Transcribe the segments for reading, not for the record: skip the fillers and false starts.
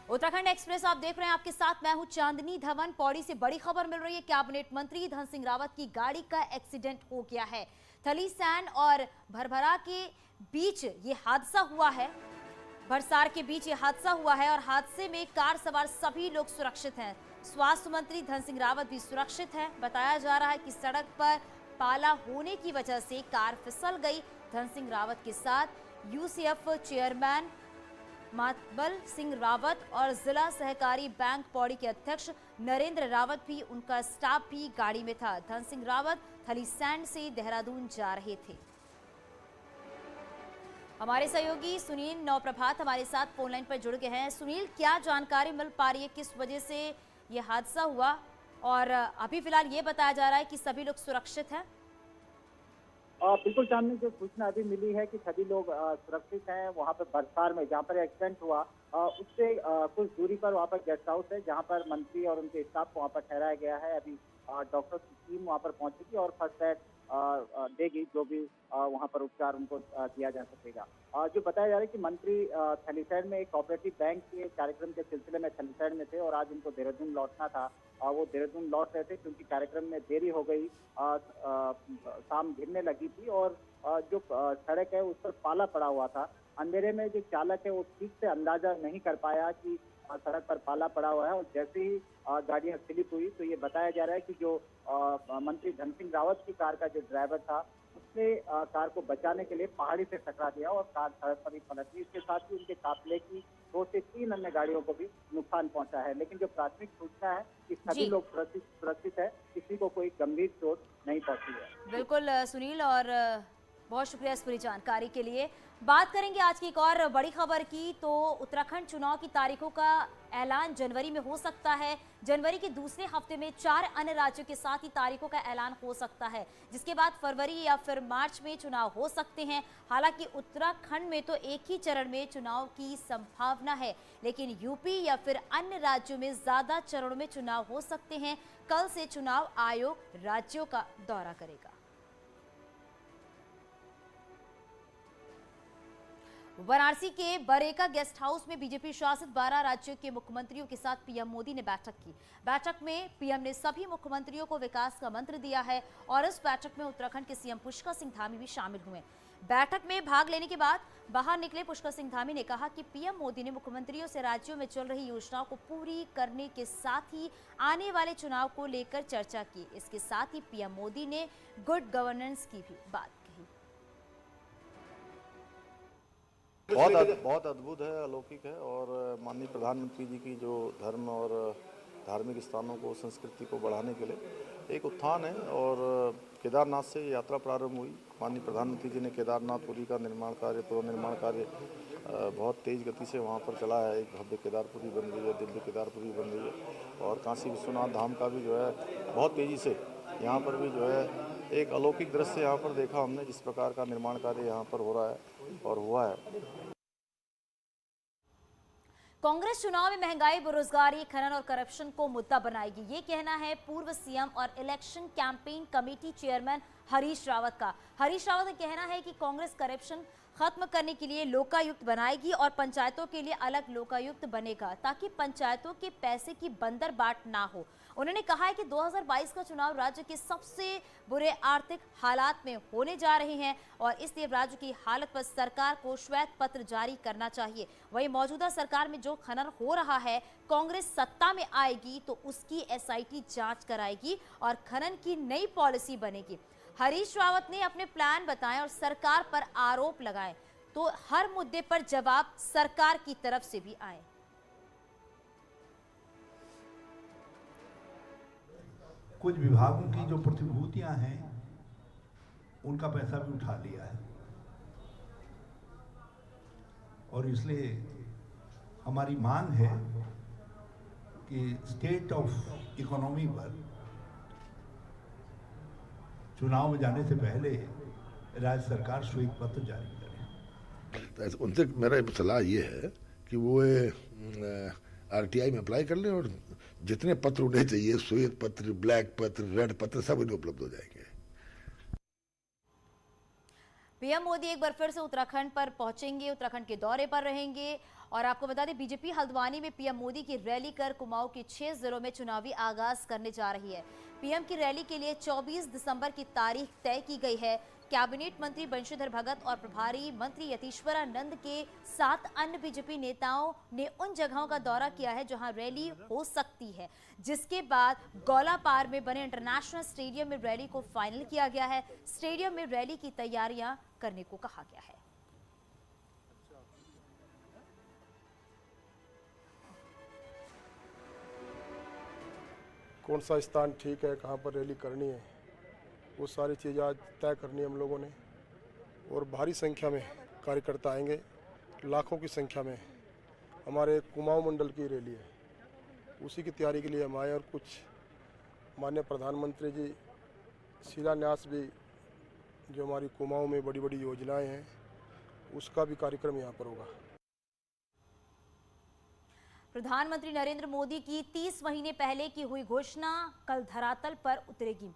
Uttarakhand express आप देख रहे हैं, आपके साथ मैं हूं चांदनी धवन। पौड़ी से बड़ी खबर मिल रही है। कैबिनेट मंत्री धन सिंह रावत की गाड़ी का एक्सीडेंट हो गया है। थलीसैंण और भरभरा के बीच ये हादसा हुआ है। भरसार के बीच ये हादसा हुआ है और हादसे में कार सवार सभी लोग सुरक्षित हैं। स्वास्थ्य मंत्री धन सिंह रावत भी सुरक्षित हैं। बताया जा रहा है कि सड़क पर पाला होने की वजह से कार फिसल गई। धन सिंह रावत के साथ यूसीएफ चेयरमैन मातबल सिंह रावत और जिला सहकारी बैंक पौड़ी के अध्यक्ष नरेंद्र रावत भी, उनका स्टाफ भी गाड़ी में था। धन सिंह रावत थलीसैंण से देहरादून जा रहे थे। हमारे सहयोगी सुनील नवप्रभात हमारे साथ फोन लाइन पर जुड़ गए हैं। सुनील, क्या जानकारी मिल पा रही है, किस वजह से यह हादसा हुआ? और अभी फिलहाल ये बताया जा रहा है कि सभी लोग सुरक्षित हैं। बिल्कुल चांदनी, जो सूचना अभी मिली है कि सभी लोग सुरक्षित हैं। वहाँ पर भरसार में जहाँ पर एक्सीडेंट हुआ उससे कुछ दूरी पर वहाँ पर गेस्ट हाउस है, जहाँ पर मंत्री और उनके स्टाफ को वहाँ पर ठहराया गया है। अभी डॉक्टर की टीम वहाँ पर पहुंचेगी और फर्स्ट एड देगी, जो भी वहाँ पर उपचार उनको दिया जा सकेगा। जो बताया जा रहा है कि मंत्री थलीसैंण में एक कोऑपरेटिव बैंक के कार्यक्रम के सिलसिले में थलीसैंण में थे और आज उनको देहरादून लौटना था। वो देहरादून लौट रहे थे क्योंकि कार्यक्रम में देरी हो गई। शाम घिरने लगी थी और जो सड़क है उस पर पाला पड़ा हुआ था। अंधेरे में जो चालक है वो ठीक से अंदाजा नहीं कर पाया कि सड़क पर पाला पड़ा हुआ है और जैसे ही गाड़ियां स्लिप हुई तो ये बताया जा रहा है कि जो मंत्री धन सिंह रावत की कार का जो ड्राइवर था उसने कार को बचाने के लिए पहाड़ी से टकरा दिया और कार सड़क पर ही पलट गई। इसके साथ ही उनके काफिले की 2 से 3 अन्य गाड़ियों को भी नुकसान पहुंचा है। लेकिन जो प्राथमिक सूचना है कि सभी लोग सुरक्षित है, किसी को कोई गंभीर चोट नहीं पहुंची है। बिल्कुल सुनील, और बहुत शुक्रिया इस पूरी जानकारी के लिए। बात करेंगे आज की एक और बड़ी खबर की, तो उत्तराखंड चुनाव की तारीखों का ऐलान जनवरी में हो सकता है। जनवरी के दूसरे हफ्ते में 4 अन्य राज्यों के साथ ही तारीखों का ऐलान हो सकता है, जिसके बाद फरवरी या फिर मार्च में चुनाव हो सकते हैं। हालांकि उत्तराखंड में तो एक ही चरण में चुनाव की संभावना है, लेकिन यूपी या फिर अन्य राज्यों में ज्यादा चरणों में चुनाव हो सकते हैं। कल से चुनाव आयोग राज्यों का दौरा करेगा। वाराणसी के बरेका गेस्ट हाउस में बीजेपी शासित 12 राज्यों के मुख्यमंत्रियों के साथ पीएम मोदी ने बैठक की। बैठक में पीएम ने सभी मुख्यमंत्रियों को विकास का मंत्र दिया है और इस बैठक में उत्तराखंड के सीएम पुष्कर सिंह धामी भी शामिल हुए। बैठक में भाग लेने के बाद बाहर निकले पुष्कर सिंह धामी ने कहा कि पीएम मोदी ने मुख्यमंत्रियों से राज्यों में चल रही योजनाओं को पूरी करने के साथ ही आने वाले चुनाव को लेकर चर्चा की। इसके साथ ही पीएम मोदी ने गुड गवर्नेंस की भी बात कही। बहुत अद्भुत है, अलौकिक है और माननीय प्रधानमंत्री जी की जो धर्म और धार्मिक स्थानों को, संस्कृति को बढ़ाने के लिए एक उत्थान है। और केदारनाथ से यात्रा प्रारंभ हुई। माननीय प्रधानमंत्री जी ने केदारनाथपुरी का निर्माण कार्य, पुनर्निर्माण कार्य बहुत तेज़ गति से वहाँ पर चला है। एक भव्य केदारपुरी बन रही है, दिव्य केदारपुरी बन रही है और काशी विश्वनाथ धाम का भी जो है बहुत तेज़ी से यहाँ पर भी जो है एक अलौकिक दृश्य यहाँ पर देखा हमने, जिस प्रकार का निर्माण कार्य यहाँ पर हो रहा है और हुआ है। कांग्रेस चुनाव में महंगाई, बेरोजगारी, खनन और करप्शन को मुद्दा बनाएगी, ये कहना है पूर्व सीएम और election campaign committee chairman Harish Rawat का। हरीश रावत का कहना है कि कांग्रेस करप्शन खत्म करने के लिए लोकायुक्त बनाएगी और पंचायतों के लिए अलग लोकायुक्त बनेगा, ताकि पंचायतों के पैसे की बंदरबाट ना हो। उन्होंने कहा है कि 2022 का चुनाव राज्य के सबसे बुरे आर्थिक हालात में होने जा रहे हैं और इसलिए राज्य की हालत पर सरकार को श्वेत पत्र जारी करना चाहिए। वहीं मौजूदा सरकार में जो खनन हो रहा है, कांग्रेस सत्ता में आएगी तो उसकी एसआईटी जांच कराएगी और खनन की नई पॉलिसी बनेगी। हरीश रावत ने अपने प्लान बताए और सरकार पर आरोप लगाए, तो हर मुद्दे पर जवाब सरकार की तरफ से भी आए। कुछ विभागों की जो प्रतिभूतियां हैं उनका पैसा भी उठा लिया है और इसलिए हमारी मांग है कि स्टेट ऑफ इकोनॉमी पर चुनाव में जाने से पहले राज्य सरकार श्वेत पत्र जारी करे। उनसे मेरा सलाह ये है कि वो आरटीआई में अप्लाई कर लें और जितने पत्र उन्हें चाहिए, श्वेत पत्र, ब्लैक पत्र, रेड पत्र, सब उन्हें उपलब्ध हो जाएंगे। पीएम मोदी एक बार फिर से उत्तराखंड पर पहुंचेंगे, उत्तराखंड के दौरे पर रहेंगे। और आपको बता दें, बीजेपी हल्द्वानी में पीएम मोदी की रैली कर कुमाऊं के 6 जिलों में चुनावी आगाज करने जा रही है। पीएम की रैली के लिए 24 दिसंबर की तारीख तय की गई है। कैबिनेट मंत्री बंशीधर भगत और प्रभारी मंत्री यतीश्वरानंद के साथ अन्य बीजेपी नेताओं ने उन जगहों का दौरा किया है जहां रैली हो सकती है, जिसके बाद गौलापार में बने इंटरनेशनल स्टेडियम में रैली को फाइनल किया गया है। स्टेडियम में रैली की तैयारियां करने को कहा गया है। कौन सा स्थान ठीक है, कहाँ पर रैली करनी है, वो सारी चीज़ें आज तय करनी है हम लोगों ने। और भारी संख्या में कार्यकर्ता आएंगे, लाखों की संख्या में। हमारे कुमाऊं मंडल की रैली है, उसी की तैयारी के लिए हम आए। और कुछ माननीय प्रधानमंत्री जी शिलान्यास भी, जो हमारी कुमाऊं में बड़ी बड़ी योजनाएं हैं, उसका भी कार्यक्रम यहाँ पर होगा। प्रधानमंत्री नरेंद्र मोदी की 30 महीने पहले की हुई घोषणा कल धरातल पर उतरेगी।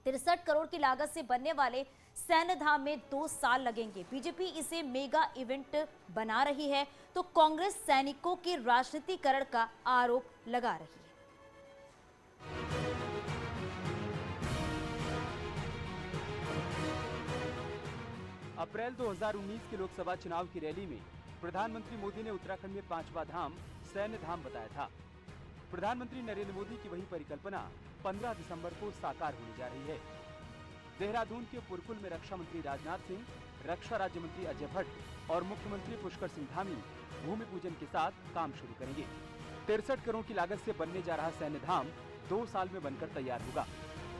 63 करोड़ की लागत से बनने वाले सैन्य धाम में 2 साल लगेंगे। बीजेपी इसे मेगा इवेंट बना रही है तो कांग्रेस सैनिकों के राजनीतिकरण का आरोप लगा रही है। अप्रैल 2019 के लोकसभा चुनाव की रैली में प्रधानमंत्री मोदी ने उत्तराखंड में 5वां धाम सैन्य धाम बताया था। प्रधानमंत्री नरेंद्र मोदी की वही परिकल्पना 15 दिसंबर को साकार होने जा रही है। देहरादून के पुरकुल में रक्षा मंत्री राजनाथ सिंह, रक्षा राज्य मंत्री अजय भट्ट और मुख्यमंत्री पुष्कर सिंह धामी भूमि पूजन के साथ काम शुरू करेंगे। 63 करोड़ की लागत से बनने जा रहा सैन्य धाम 2 साल में बनकर तैयार होगा,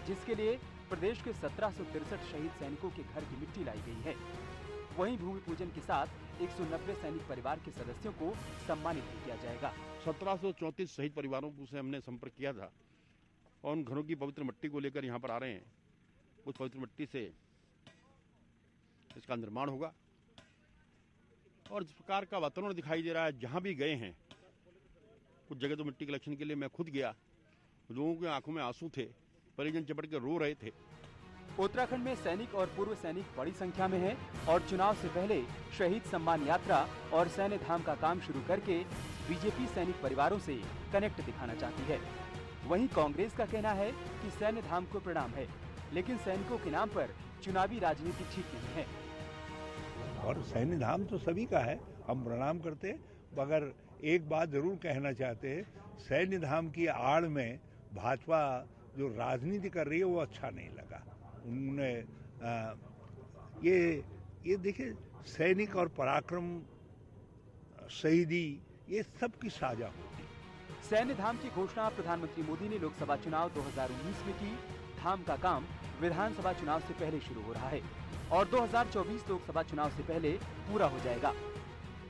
जिसके लिए प्रदेश के 1763 शहीद सैनिकों के घर की मिट्टी लाई गई है। वहीं भूमि पूजन के साथ 190 सैनिक परिवार के सदस्यों को सम्मानित भी किया जाएगा। 1734 शहीद परिवारों से हमने संपर्क किया था और उन घरों की पवित्र मिट्टी को लेकर यहाँ पर आ रहे हैं। उस पवित्र मिट्टी से इसका निर्माण होगा और जिस प्रकार का वातावरण दिखाई दे रहा है, जहाँ भी गए हैं, कुछ जगह तो मिट्टी कलेक्शन के लिए मैं खुद गया, लोगों की आंखों में आंसू थे, परिजन चपट के रो रहे थे। उत्तराखंड में सैनिक और पूर्व सैनिक बड़ी संख्या में हैं और चुनाव से पहले शहीद सम्मान यात्रा और सैन्य धाम का काम शुरू करके बीजेपी सैनिक परिवारों से कनेक्ट दिखाना चाहती है। वहीं कांग्रेस का कहना है कि सैन्य धाम को प्रणाम है, लेकिन सैनिकों के नाम पर चुनावी राजनीति ठीक नहीं है। और सैन्य धाम तो सभी का है, हम प्रणाम करते, मगर एक बात जरूर कहना चाहते हैं, सैन्य धाम की आड़ में भाजपा जो राजनीति कर रही है वो अच्छा नहीं लगा। उन्होंने ये देखिए, सैनिक और पराक्रम, शहीदी, ये सब की साझा होती। सैन्य धाम की घोषणा प्रधानमंत्री मोदी ने लोकसभा चुनाव 2019 में की। धाम का काम विधानसभा चुनाव से पहले शुरू हो रहा है और 2024 लोकसभा चुनाव से पहले पूरा हो जाएगा।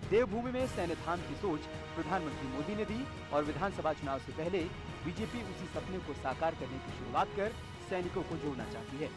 देवभूमि में सैन्य धाम की सोच प्रधानमंत्री मोदी ने दी और विधानसभा चुनाव से पहले बीजेपी उसी सपने को साकार करने की शुरुआत कर सैनिकों को जोड़ना चाहती है।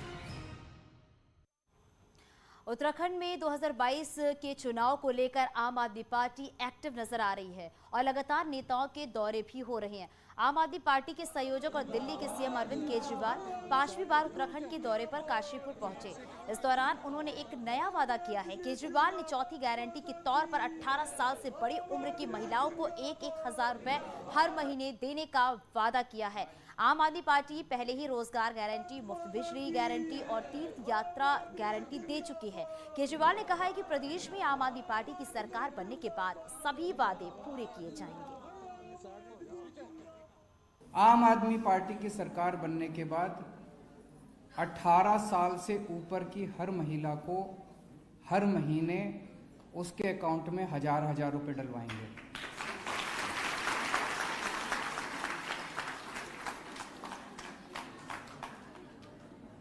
उत्तराखंड में 2022 के चुनाव को लेकर आम आदमी पार्टी एक्टिव नजर आ रही है और लगातार नेताओं के दौरे भी हो रहे हैं। आम आदमी पार्टी के संयोजक और दिल्ली के सीएम अरविंद केजरीवाल 5वीं बार उत्तराखंड के दौरे पर काशीपुर पहुंचे। इस दौरान उन्होंने एक नया वादा किया है। केजरीवाल ने चौथी गारंटी के तौर पर 18 साल से बड़ी उम्र की महिलाओं को 1,000 रुपए हर महीने देने का वादा किया है। आम आदमी पार्टी पहले ही रोजगार गारंटी, मुफ्त बिजली गारंटी और तीर्थ यात्रा गारंटी दे चुकी है। केजरीवाल ने कहा है कि प्रदेश में आम आदमी पार्टी की सरकार बनने के बाद सभी वादे पूरे किए जाएंगे। आम आदमी पार्टी की सरकार बनने के बाद 18 साल से ऊपर की हर महिला को हर महीने उसके अकाउंट में 1,000 रुपए डलवाएंगे।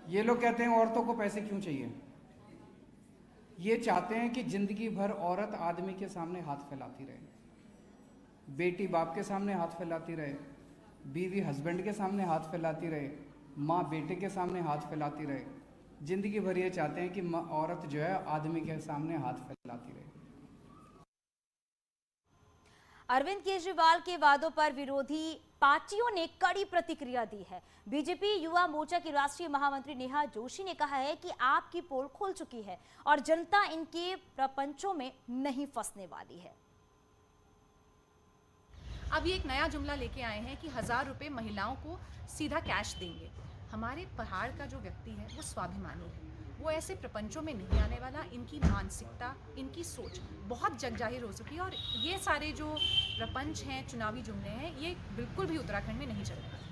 ये लोग कहते हैं औरतों को पैसे क्यों चाहिए? ये चाहते हैं कि जिंदगी भर औरत आदमी के सामने हाथ फैलाती रहे, बेटी बाप के सामने हाथ फैलाती रहे, बीवी हस्बैंड के सामने हाथ फैलाती रहे, माँ बेटे के सामने हाथ फैलाती रहे। जिंदगी भर ये चाहते हैं कि औरत जो है आदमी के सामने हाथ फैलाती रहे। अरविंद केजरीवाल के वादों पर विरोधी पार्टियों ने कड़ी प्रतिक्रिया दी है। बीजेपी युवा मोर्चा की राष्ट्रीय महामंत्री नेहा जोशी ने कहा है कि आपकी पोल खुल चुकी है और जनता इनके प्रपंचों में नहीं फंसने वाली है। अब ये एक नया जुमला लेके आए हैं कि 1000 रुपये महिलाओं को सीधा कैश देंगे। हमारे पहाड़ का जो व्यक्ति है वो स्वाभिमानी है, वो ऐसे प्रपंचों में नहीं आने वाला। इनकी मानसिकता, इनकी सोच बहुत जगजाहिर हो चुकी है और ये सारे जो प्रपंच हैं, चुनावी जुमले हैं, ये बिल्कुल भी उत्तराखंड में नहीं चलेंगे।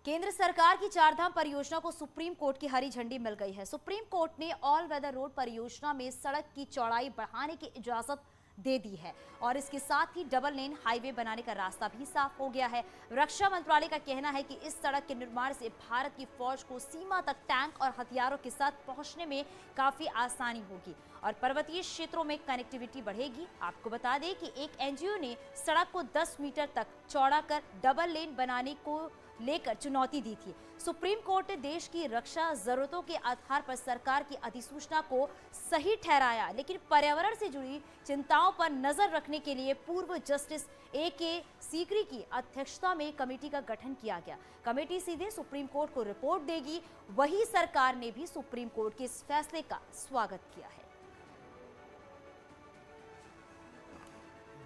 केंद्र सरकार की चारधाम परियोजना को सुप्रीम कोर्ट की हरी झंडी मिल गई है। सुप्रीम कोर्ट ने ऑल वेदर रोड परियोजना में सड़क की चौड़ाई बढ़ाने की इजाजत दे दी है और इसके साथ ही डबल लेन हाईवे बनाने का रास्ता भी साफ हो गया है। रक्षा मंत्रालय का कहना है कि इस सड़क के निर्माण से भारत की फौज को सीमा तक टैंक और हथियारों के साथ पहुंचने में काफी आसानी होगी और पर्वतीय क्षेत्रों में कनेक्टिविटी बढ़ेगी। आपको बता दें कि एक एनजीओ ने सड़क को 10 मीटर तक चौड़ा कर डबल लेन बनाने को लेकर चुनौती दी थी। सुप्रीम कोर्ट ने देश की रक्षा जरूरतों के आधार पर सरकार की अधिसूचना को सही ठहराया, लेकिन पर्यावरण से जुड़ी चिंताओं पर नजर रखने के लिए पूर्व जस्टिस AK सीकरी की अध्यक्षता में कमेटी का गठन किया गया। कमेटी सीधे सुप्रीम कोर्ट को रिपोर्ट देगी। वही सरकार ने भी सुप्रीम कोर्ट के इस फैसले का स्वागत किया है।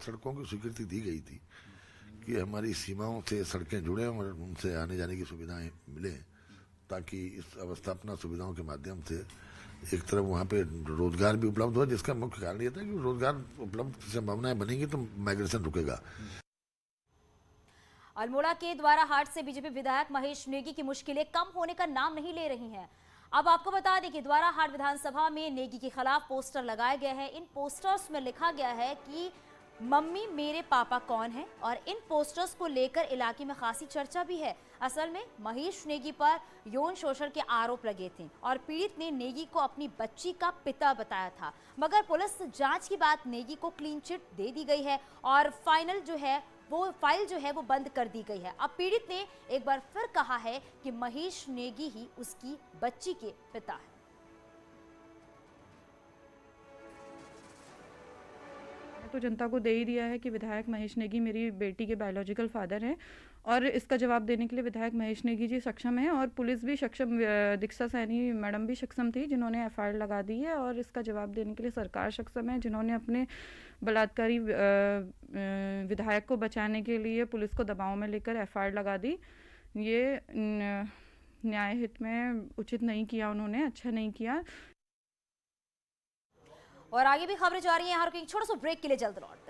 सड़कों की स्वीकृति दी गई थी कि हमारी सीमाओं से सड़कें जुड़े और उनसे आने जाने की सुविधाएं मिले, ताकि इस अवस्थापना सुविधाओं के माध्यम से एक तरफ वहाँ पे रोजगार भी उपलब्ध हो, जिसका मुख्य कारण ये था कि रोजगार उपलब्ध की संभावनाएं बनेंगी तो माइग्रेशन रुकेगा। अल्मोड़ा के द्वारा हाट से बीजेपी विधायक महेश नेगी की मुश्किलें कम होने का नाम नहीं ले रही हैं। अब आपको बता दें कि द्वारा हाट विधानसभा में नेगी के खिलाफ पोस्टर लगाए गए हैं। इन पोस्टर्स में लिखा गया है कि मम्मी मेरे पापा कौन है और इन पोस्टर्स को लेकर इलाके में खासी चर्चा भी है। असल में महेश नेगी पर यौन शोषण के आरोप लगे थे और पीड़ित ने नेगी को अपनी बच्ची का पिता बताया था, मगर पुलिस जांच के बाद नेगी को क्लीन चिट दे दी गई है और फाइल जो है वो बंद कर दी गई है। अब पीड़ित ने एक बार फिर कहा है कि महेश नेगी ही उसकी बच्ची के पिता है। तो जनता को दे ही दिया है कि विधायक महेश नेगी मेरी बेटी के बायोलॉजिकल फादर हैं और इसका जवाब देने के लिए विधायक महेश नेगी जी सक्षम हैं और पुलिस भी सक्षम, दीक्षा सैनी मैडम भी सक्षम थी जिन्होंने FIR लगा दी है और इसका जवाब देने के लिए सरकार सक्षम है जिन्होंने अपने बलात्कारी विधायक को बचाने के लिए पुलिस को दबाव में लेकर FIR लगा दी। ये न्याय हित में उचित नहीं किया, उन्होंने अच्छा नहीं किया। और आगे भी खबरें जा रही हैं। हर कोई छोटा सा ब्रेक के लिए जल्द लौटते हैं।